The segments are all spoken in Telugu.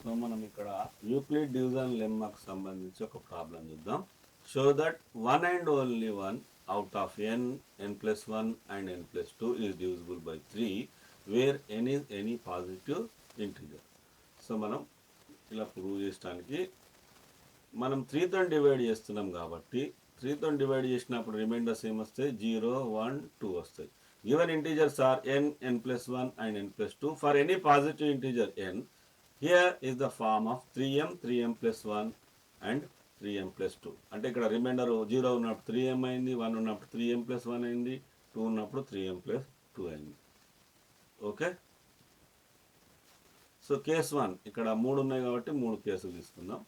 సో మనం ఇక్కడ యూక్లిడ్ డివిజన్ లెమ్మాకు సంబంధించి ఒక ప్రాబ్లం చూద్దాం. Show that one and only one out of n plus 1 and n plus 2 is divisible by 3 where n is any positive integer. So మనం ఇలా ప్రూవ్ చేయడానికి మనం 3తో డివైడ్ చేస్తున్నాం కాబట్టి 3తో డివైడ్ చేసినప్పుడు రిమైండర్స్ ఏమొస్తాయి? 0, 1, 2 వస్తాయి. Given integers are n plus 1 and n plus 2 for any positive integer n. Here is the form of 3m plus 1 and 3m plus 2. అంటే ఇక్కడ రిమైండర్ 0 ఉన్నప్పుడు 3m అయింది, 1 ఉన్నప్పుడు 3m plus 1 అయింది, 2 ఉన్నప్పుడు 3m plus 2 అయింది. ఓకే, సో కేస్ 1 ఇక్కడ 3 ఉన్నాయి కాబట్టి 3 కేసులు తీసుకుందాం.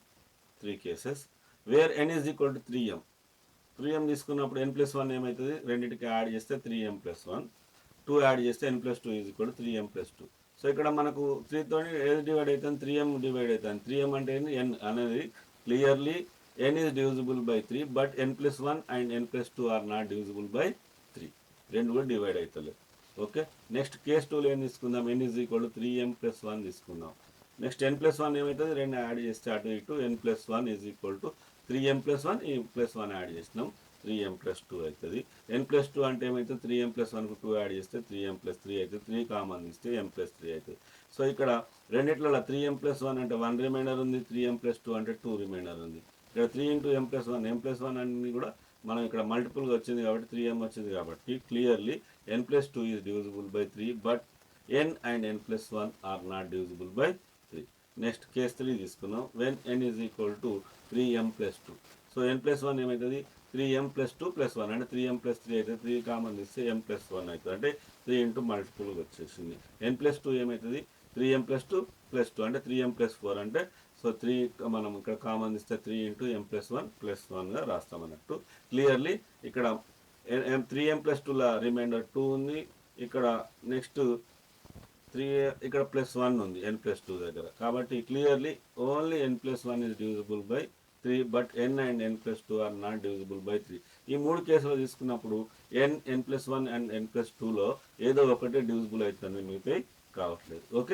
3 cases where n is equal to 3m. 3m తీసుకున్నప్పుడు n plus 1 ఏమవుతుంది? రెండింటికి యాడ్ చేస్తే 3m plus 1, 2 యాడ్ చేస్తే n plus 2 is equal to 3m plus 2. So ఇక్కడ మనకు 3తో ఏది డివైడ్ అవుతుంది? 3m డివైడ్ అవుతుంది. 3m అంటే n అనేది clearly n is divisible by 3 but n plus 1 and n plus 2 are not divisible by 3. రెండు కూడా డివైడ్ అవుతలేదు. ఓకే, నెక్స్ట్ కేస్ 2లో ఏం తీసుకుందాం? n is equal to 3m plus 1 తీసుకుందాం. నెక్స్ట్ n plus 1 ఏమవుతుంది? రెండు యాడ్ చేస్తే అటు ఇటు n plus 1 is equal to 3m plus 1, ఈ ప్లస్ 1 యాడ్ చేసినాం, 3m plus 2 అవుతుంది. n plus 2 అంటే ఏమవుతుంది? 3m plus 1కు 2 యాడ్ చేస్తే 3m plus 3 అవుతుంది. 3 కామన్ ఇస్తే m plus 3 అవుతుంది. సో ఇక్కడ రెండిట్లలో 3m plus 1 అంటే 1 రిమైండర్ ఉంది, 3m plus 2 అంటే 2 రిమైండర్ ఉంది. ఇక్కడ 3 into m plus 1, m plus 1 అన్ని కూడా మనం ఇక్కడ మల్టిపుల్గా వచ్చింది కాబట్టి 3m వచ్చింది కాబట్టి clearly n plus 2 is divisible by 3 but n and n plus 1 are not divisible by 3. Next case 3 తీసుకున్నాం. When n is equal to 3m plus 2. So n plus 1 ఏమవుతుంది? 3m plus 2 plus 1 అంటే 3m plus 3 అయితే 3 కామన్ ఇస్తే m plus 1 అవుతుంది. అంటే 3 ఇంటూ మల్టిపుల్గా వచ్చేసింది. n plus 2 ఏమవుతుంది? 3m plus 2 plus 2 అంటే 3m plus 4 అంటే సో 3 మనం ఇక్కడ కామన్ ఇస్తే 3 ఇంటూ m plus 1 plus 1గా రాస్తాం అన్నట్టు. క్లియర్లీ ఇక్కడ 3m plus 2ల రిమైండర్ 2 ఉంది. ఇక్కడ నెక్స్ట్ 3 ఇక్కడ ప్లస్ 1 ఉంది n plus 2 దగ్గర. కాబట్టి clearly only n plus 1 is divisible by 3 but n and n plus 2 are not divisible by 3. ఈ 3 కేసులు తీసుకున్నప్పుడు n plus 1 and n plus 2లో ఏదో ఒకటి డివిజిబుల్ అవుతుంది, మిగతాయి కావట్లేదు. ఓకే.